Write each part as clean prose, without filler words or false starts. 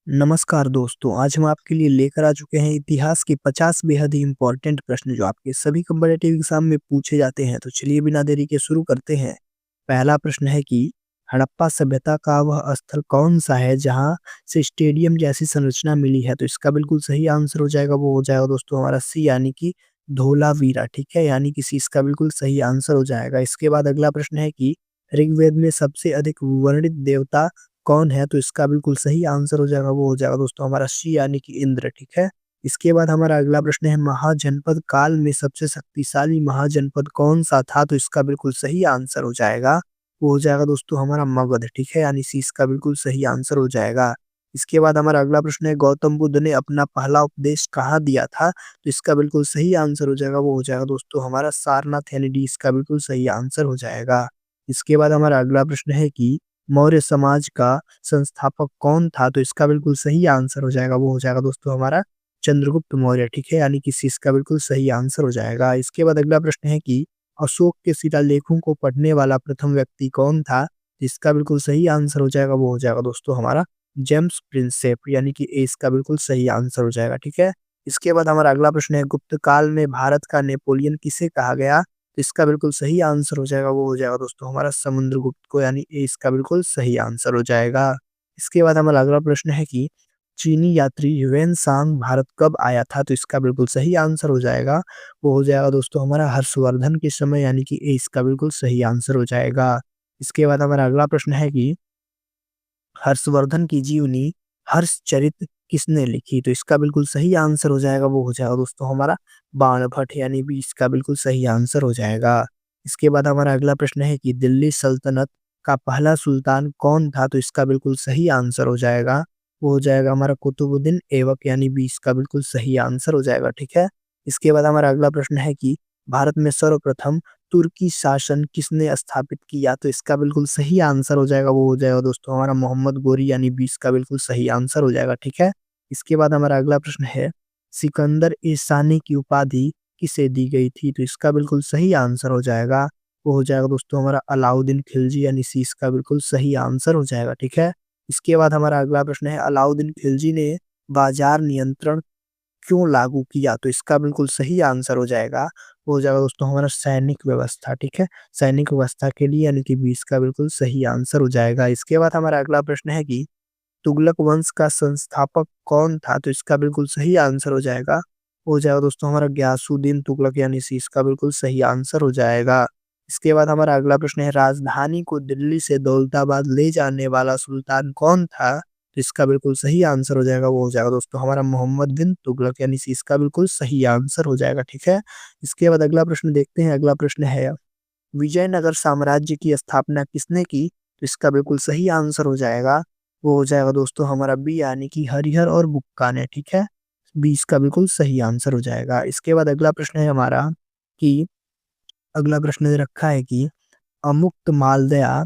नमस्कार दोस्तों, आज हम आपके लिए लेकर आ चुके हैं इतिहास के 50 बेहद ही इम्पोर्टेंट प्रश्न जो आपके सभी कॉम्पिटिटिव एग्जाम में पूछे जाते हैं। तो चलिए बिना देरी के शुरू करते हैं। पहला प्रश्न है कि हड़प्पा सभ्यता का वह स्थल कौन-सा है जहाँ से स्टेडियम जैसी संरचना मिली है? तो इसका बिल्कुल सही आंसर हो जाएगा वो हो जाएगा दोस्तों हमारा सी यानी कि धोलावीरा, ठीक है? यानी कि सी इसका बिल्कुल सही आंसर हो जाएगा। इसके बाद अगला प्रश्न है कि ऋग्वेद में सबसे अधिक वर्णित देवता कौन है? तो इसका बिल्कुल सही आंसर हो जाएगा वो हो जाएगा दोस्तों हमारा सी यानी कि इंद्र, ठीक है? इसके बाद हमारा अगला प्रश्न है महाजनपद काल में सबसे शक्तिशाली महाजनपद कौन-सा था? तो इसका बिल्कुल सही आंसर हो जाएगा, वो हो जाएगा दोस्तों हमारा मगध, ठीक है? यानी सी इसका बिल्कुल सही आंसर हो जाएगा। इसके बाद हमारा अगला प्रश्न है गौतम बुद्ध ने अपना पहला उपदेश कहाँ दिया था? तो इसका बिल्कुल सही आंसर हो जाएगा वो हो जाएगा दोस्तों हमारा सारनाथ यानी डी इसका बिल्कुल सही आंसर हो जाएगा। इसके बाद हमारा अगला प्रश्न है कि मौर्य समाज का संस्थापक कौन था? तो इसका बिल्कुल सही आंसर हो जाएगा, वो हो जाएगा दोस्तों हमारा चंद्रगुप्त मौर्य, ठीक है? यानी कि सी इसका बिल्कुल सही आंसर हो जाएगा। इसके बाद अगला प्रश्न है कि अशोक के शिलालेखों को पढ़ने वाला प्रथम व्यक्ति कौन था? इसका बिल्कुल सही आंसर हो जाएगा, वो हो जाएगा दोस्तों हमारा जेम्स प्रिंसेप यानी कि ए इसका बिल्कुल सही आंसर हो जाएगा, ठीक है? इसके बाद हमारा अगला प्रश्न है गुप्त काल में भारत का नेपोलियन किसे कहा गया? तो इसका बिल्कुल सही आंसर हो जाएगा, वो हो जाएगा दोस्तों हमारा समुद्रगुप्त को यानी ए इसका बिल्कुल सही आंसर हो जाएगा। इसके बाद हमारा अगला प्रश्न है कि चीनी यात्री ह्वेन-सांग भारत कब आया था? तो इसका बिल्कुल सही आंसर हो जाएगा, वो हो जाएगा दोस्तों हमारा हर्षवर्धन के समय यानी कि ए इसका बिल्कुल सही आंसर हो जाएगा। इसके बाद हमारा अगला प्रश्न है कि हर्षवर्धन की जीवनी हर्षचरित किसने लिखी? तो इसका बिल्कुल सही आंसर हो जाएगा, वो हो जाएगा दोस्तों हमारा बाणभट्ट यानी बी इसका बिल्कुल सही आंसर हो जाएगा। इसके बाद हमारा अगला प्रश्न है कि दिल्ली सल्तनत का पहला सुल्तान कौन था? तो इसका बिल्कुल सही आंसर हो जाएगा, वो हो जाएगा हमारा कुतुबुद्दीन ऐबक यानी बी इसका बिल्कुल सही आंसर हो जाएगा, ठीक है? इसके बाद हमारा अगला प्रश्न है कि भारत में सर्वप्रथम तुर्की शासन किसने स्थापित किया? तो इसका बिल्कुल सही आंसर हो जाएगा, वो हो जाएगा दोस्तों हमारा मोहम्मद गोरी यानी 20 का बिल्कुल सही आंसर हो जाएगा, ठीक है? इसके बाद हमारा अगला प्रश्न है, सिकंदर-ए-सानी की उपाधि किसे दी गई थी? तो इसका बिल्कुल सही आंसर हो जाएगा, वो हो जाएगा दोस्तों हमारा अलाउद्दीन खिलजी यानी सी इसका बिल्कुल सही आंसर हो जाएगा, ठीक है? इसके बाद हमारा अगला प्रश्न है, अलाउद्दीन खिलजी ने बाजार नियंत्रण क्यों लागू किया? तो इसका बिल्कुल सही आंसर हो जाएगा, वो हो जाएगा दोस्तों हमारा सैनिक व्यवस्था, ठीक है? सैनिक व्यवस्था के लिए यानी कि 20 का बिल्कुल सही आंसर हो जाएगा। इसके बाद हमारा अगला प्रश्न है कि तुगलक वंश का संस्थापक कौन था? तो इसका बिल्कुल सही आंसर हो जाएगा, वो हो जाएगा दोस्तों हमारा गयासुद्दीन तुगलक यानी सी इसका बिल्कुल सही आंसर हो जाएगा। इसके बाद हमारा अगला प्रश्न है राजधानी को दिल्ली से दौलताबाद ले जाने वाला सुल्तान कौन था? तो इसका बिल्कुल सही आंसर हो जाएगा, वो हो जाएगा दोस्तों हमारा मोहम्मद बिन तुगलक यानी सी इसका बिल्कुल सही आंसर हो जाएगा, ठीक है? इसके बाद अगला प्रश्न देखते हैं, अगला प्रश्न है विजयनगर साम्राज्य की स्थापना किसने की? तो इसका बिल्कुल सही आंसर हो जाएगा, वो हो जाएगा दोस्तों हमारा बी यानी कि हरिहर और बुक्का ने, ठीक है? बी इसका बिल्कुल सही आंसर हो जाएगा। इसके बाद अगला प्रश्न है हमारा कि अगला प्रश्न दे रखा है कि अमुक्तमाल्यदा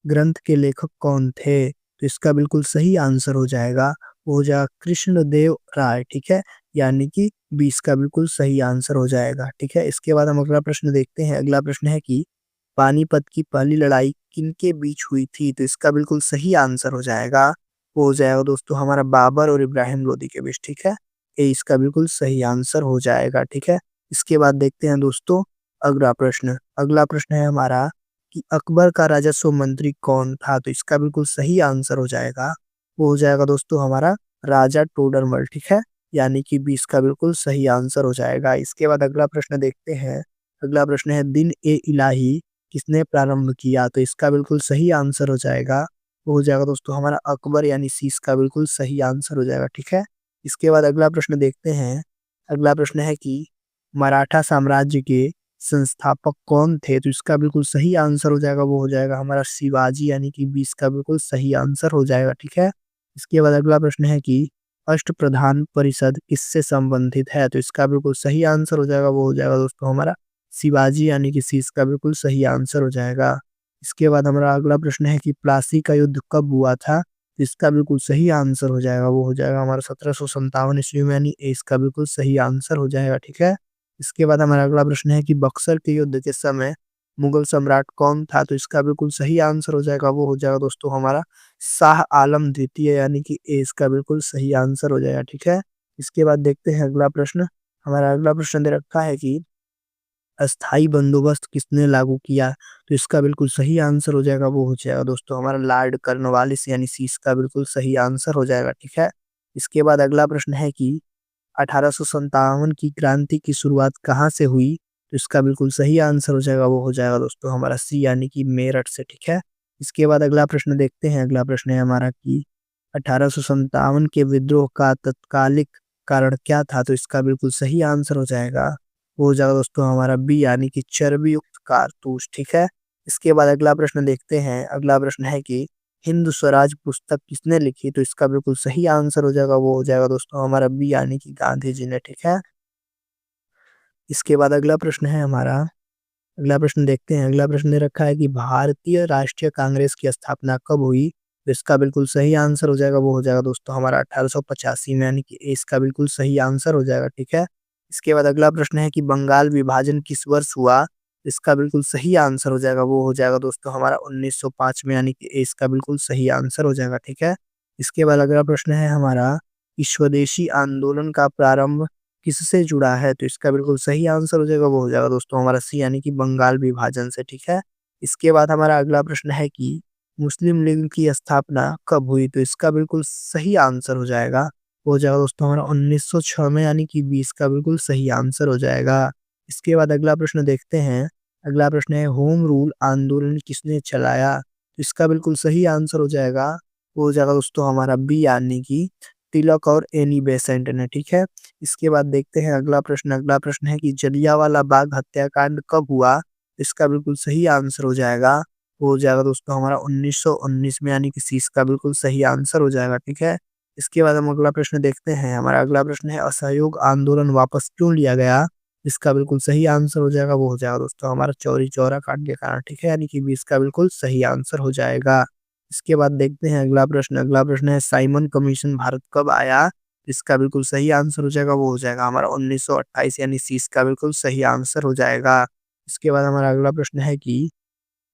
ग्रंथ के लेखक कौन थे? तो इसका बिल्कुल सही आंसर हो जाएगा, वो हो जाएगा कृष्णदेव राय, ठीक है? यानी कि बी इसका बिल्कुल सही आंसर हो जाएगा, ठीक है? इसके बाद हम अगला प्रश्न देखते हैं, अगला प्रश्न है कि पानीपत की पहली लड़ाई किनके बीच हुई थी? तो इसका बिल्कुल सही आंसर हो जाएगा, वो हो जाएगा दोस्तों हमारा बाबर और इब्राहिम लोदी के बीच, ठीक है? ये इसका बिल्कुल सही आंसर हो जाएगा, ठीक है? इसके बाद देखते हैं दोस्तों अगला प्रश्न है हमारा कि अकबर का राजस्व मंत्री कौन था? तो इसका बिल्कुल सही आंसर हो जाएगा, वो हो जाएगा दोस्तों हमारा राजा टोडरमल, ठीक है? यानी कि बी इसका बिल्कुल सही आंसर हो जाएगा। इसके बाद अगला प्रश्न देखते हैं, अगला प्रश्न है दिन-ए-इलाही किसने प्रारंभ किया? तो इसका बिल्कुल सही आंसर हो जाएगा, वो हो जाएगा दोस्तों हमारा अकबर यानी सी इसका बिल्कुल सही आंसर हो जाएगा, ठीक है? इसके बाद अगला प्रश्न देखते हैं, अगला प्रश्न है कि मराठा साम्राज्य के संस्थापक कौन थे? तो इसका बिल्कुल सही आंसर हो जाएगा, वो हो जाएगा हमारा शिवाजी यानी कि बी इसका बिल्कुल सही आंसर हो जाएगा, ठीक है? इसके बाद अगला प्रश्न है कि अष्टप्रधान परिषद किससे संबंधित है? तो इसका बिल्कुल सही आंसर हो जाएगा, वो हो जाएगा दोस्तों हमारा शिवाजी यानी कि सी इसका बिल्कुल सही आंसर हो जाएगा। इसके बाद हमारा अगला प्रश्न है कि प्लासी का युद्ध कब हुआ था? तो इसका बिल्कुल सही आंसर हो जाएगा, वो हो जाएगा हमारा 1757 ईस्वी में यानी ए इसका बिल्कुल सही आंसर हो जाएगा, ठीक है? इसके बाद हमारा अगला प्रश्न है कि बक्सर के युद्ध के समय मुगल सम्राट कौन था? तो इसका बिल्कुल सही आंसर हो जाएगा वो हो जाएगा दोस्तों हमारा शाह आलम द्वितीय यानी कि ए इसका बिल्कुल सही आंसर हो जाएगा, ठीक है? इसके बाद देखते हैं अगला प्रश्न। हमारा अगला प्रश्न दे रखा है कि अस्थाई बंदोबस्त किसने लागू किया? तो इसका बिल्कुल सही आंसर हो जाएगा वो हो जाएगा दोस्तों हमारा लॉर्ड कॉर्नवालिस यानी सी इसका बिल्कुल सही आंसर हो जाएगा, ठीक है? इसके बाद अगला प्रश्न है कि 1857 की क्रांति की शुरुआत कहाँ से हुई? तो इसका बिल्कुल सही आंसर हो जाएगा वो हो जाएगा दोस्तों हमारा सी यानी कि मेरठ से, ठीक है? इसके बाद अगला प्रश्न देखते हैं, अगला प्रश्न है हमारा कि 1857 के विद्रोह का तत्कालिक कारण क्या था? तो इसका बिल्कुल सही आंसर हो जाएगा, वो हो जाएगा दोस्तों हमारा बी यानी कि चर्बी युक्त कारतूस, ठीक है? इसके बाद अगला प्रश्न देखते हैं, अगला प्रश्न है कि हिंद स्वराज पुस्तक किसने लिखी? तो इसका बिल्कुल सही आंसर हो जाएगा वो हो जाएगा दोस्तों हमारा बी यानी कि गांधी जी ने, ठीक है? इसके बाद अगला प्रश्न है हमारा, अगला प्रश्न देखते हैं, अगला प्रश्न दे रखा है कि भारतीय राष्ट्रीय कांग्रेस की स्थापना कब हुई? तो इसका बिल्कुल सही आंसर हो जाएगा वो हो जाएगा दोस्तों हमारा 1885 में यानी कि ए इसका बिल्कुल सही आंसर हो जाएगा, ठीक है? इसके बाद अगला प्रश्न है कि बंगाल विभाजन किस वर्ष हुआ? इसका बिल्कुल सही आंसर हो जाएगा वो हो जाएगा दोस्तों हमारा 1905 में यानी कि ए इसका बिल्कुल सही आंसर हो जाएगा, ठीक है? इसके बाद अगला प्रश्न है हमारा कि स्वदेशी आंदोलन का प्रारंभ किससे जुड़ा है? तो इसका बिल्कुल सही आंसर हो जाएगा वो हो जाएगा दोस्तों हमारा सी यानी कि बंगाल विभाजन से, ठीक है? इसके बाद हमारा अगला प्रश्न है कि मुस्लिम लीग की स्थापना कब हुई? तो इसका बिल्कुल सही आंसर हो जाएगा, वो हो जाएगा दोस्तों हमारा 1906 में यानी कि 20 का बिल्कुल सही आंसर हो जाएगा। इसके बाद अगला प्रश्न देखते हैं, अगला प्रश्न है होम रूल आंदोलन किसने चलाया? तो इसका बिल्कुल सही आंसर हो जाएगा, वो हो जाएगा दोस्तों हमारा बी यानी कि तिलक और एनी बेसेंट ने, ठीक है? इसके बाद देखते हैं अगला प्रश्न है कि जलियांवाला बाग हत्याकांड कब हुआ? इसका बिल्कुल सही आंसर हो जाएगा, वो हो जाएगा दोस्तों हमारा 1919 में यानी कि सी इसका बिल्कुल सही आंसर हो जाएगा, ठीक है? इसके बाद हम अगला प्रश्न देखते हैं, हमारा अगला प्रश्न है असहयोग आंदोलन वापस क्यों लिया गया? इसका बिल्कुल सही आंसर हो जाएगा, वो हो जाएगा दोस्तों हमारा चौरी चौरा कांड के कारण, ठीक है? यानी कि बी इसका बिल्कुल सही आंसर हो जाएगा। इसके बाद देखते हैं अगला प्रश्न है साइमन कमीशन भारत कब आया? इसका बिल्कुल सही आंसर हो जाएगा, वो हो जाएगा हमारा 1928 यानी सी इसका बिल्कुल सही आंसर हो जाएगा। इसके बाद हमारा अगला प्रश्न है कि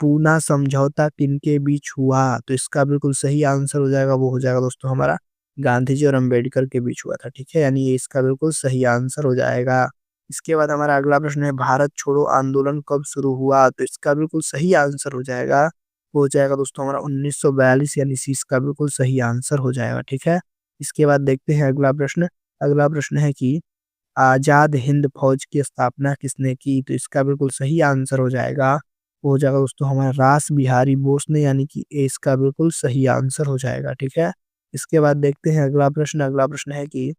पूना समझौता किनके बीच हुआ? तो इसका बिल्कुल सही आंसर हो जाएगा, वो हो जाएगा दोस्तों हमारा गांधी जी और अम्बेडकर के बीच हुआ था, ठीक है? यानी ये इसका बिल्कुल सही आंसर हो जाएगा। इसके बाद हमारा अगला प्रश्न है भारत छोड़ो आंदोलन कब शुरू हुआ? तो इसका बिल्कुल सही आंसर हो जाएगा, वो हो जाएगा दोस्तों हमारा 1942 यानी सी इसका बिल्कुल सही आंसर हो जाएगा, ठीक है? इसके बाद देखते हैं अगला प्रश्न है कि आज़ाद हिंद फौज की स्थापना किसने की? तो इसका बिल्कुल सही आंसर हो जाएगा, वो हो जाएगा दोस्तों हमारा रास बिहारी बोस ने यानी कि ए इसका बिल्कुल सही आंसर हो जाएगा, ठीक है? इसके बाद देखते हैं अगला प्रश्न है कि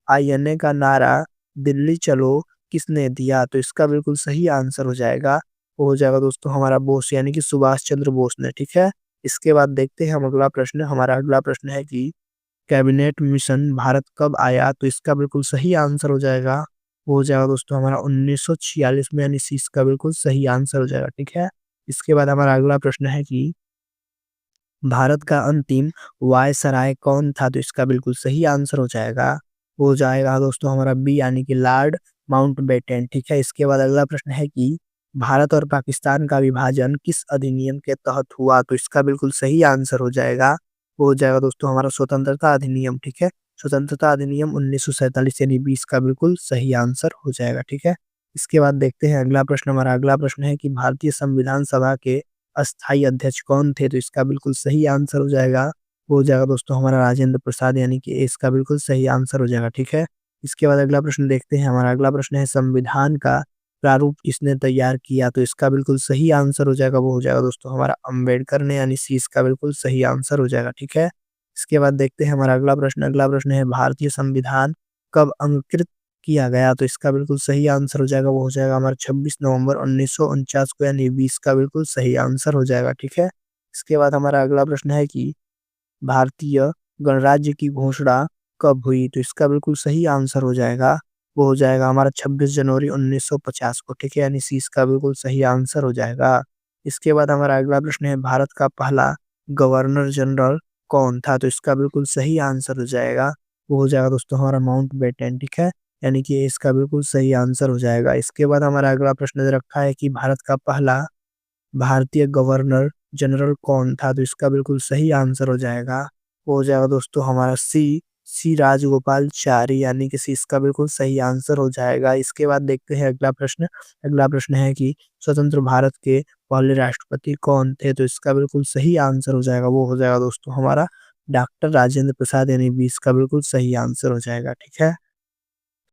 आईएनए का नारा दिल्ली चलो किसने दिया? तो इसका बिल्कुल सही आंसर हो जाएगा, वो हो जाएगा दोस्तों हमारा बोस यानी कि सुभाष चंद्र बोस ने, ठीक है? इसके बाद देखते हैं हम हमारा अगला प्रश्न है कि कैबिनेट मिशन भारत कब आया? तो इसका बिल्कुल सही आंसर हो जाएगा, वो हो जाएगा दोस्तों हमारा 1946 में यानी सी इसका बिल्कुल सही आंसर हो जाएगा, ठीक है? इसके बाद हमारा अगला प्रश्न है कि भारत का अंतिम वायसराय कौन था? तो इसका बिल्कुल सही आंसर हो जाएगा, वो हो जाएगा दोस्तों हमारा बी यानी कि लॉर्ड माउंटबेटन, ठीक है? इसके बाद अगला प्रश्न है कि भारत और पाकिस्तान का विभाजन किस अधिनियम के तहत हुआ? तो इसका बिल्कुल सही आंसर हो जाएगा, वो हो जाएगा दोस्तों हमारा स्वतंत्रता अधिनियम, ठीक है? स्वतंत्रता अधिनियम 1947 यानी 20 का बिल्कुल सही आंसर हो जाएगा, ठीक है? इसके बाद देखते हैं हमारा अगला प्रश्न है कि भारतीय संविधान सभा के अस्थाई अध्यक्ष कौन थे? तो इसका बिल्कुल सही आंसर हो जाएगा, वो हो जाएगा दोस्तों हमारा राजेंद्र प्रसाद यानी कि ए इसका बिल्कुल सही आंसर हो जाएगा, ठीक है? इसके बाद अगला प्रश्न देखते हैं, हमारा अगला प्रश्न है संविधान का प्रारूप किसने तैयार किया? तो इसका बिल्कुल सही आंसर हो जाएगा, वो हो जाएगा दोस्तों हमारा अम्बेडकर ने यानी सी इसका बिल्कुल सही आंसर हो जाएगा, ठीक है? इसके बाद देखते हैं हमारा अगला प्रश्न है भारतीय संविधान कब अंगीकृत किया गया? तो इसका बिल्कुल सही आंसर हो जाएगा, वो हो जाएगा हमारा 26 नवंबर 1949 को यानी 20 का बिल्कुल सही आंसर हो जाएगा, ठीक है? इसके बाद हमारा अगला प्रश्न है कि भारतीय गणराज्य की घोषणा कब हुई? तो इसका बिल्कुल सही आंसर हो जाएगा, वो हो जाएगा हमारा 26 जनवरी 1950 को, ठीक है? यानी सी इसका बिल्कुल सही आंसर हो जाएगा। इसके बाद हमारा अगला प्रश्न है भारत का पहला गवर्नर जनरल कौन था? तो इसका बिल्कुल सही आंसर हो जाएगा, वो हो जाएगा दोस्तों हमारा माउंटबेटन, ठीक है? यानी कि इसका बिल्कुल सही आंसर हो जाएगा। इसके बाद हमारा अगला प्रश्न दे रखा है कि भारत का पहला भारतीय गवर्नर जनरल कौन था? तो इसका बिल्कुल सही आंसर हो जाएगा, वो हो जाएगा दोस्तों हमारा सी राजगोपालचारी, यानी कि सी इसका बिल्कुल सही आंसर हो जाएगा। इसके बाद देखते हैं अगला प्रश्न। अगला प्रश्न है कि स्वतंत्र भारत के पहले राष्ट्रपति कौन थे? तो इसका बिल्कुल सही आंसर हो जाएगा, वो हो जाएगा दोस्तों हमारा डॉक्टर राजेंद्र प्रसाद, यानी बी इसका बिल्कुल सही आंसर हो जाएगा, ठीक है।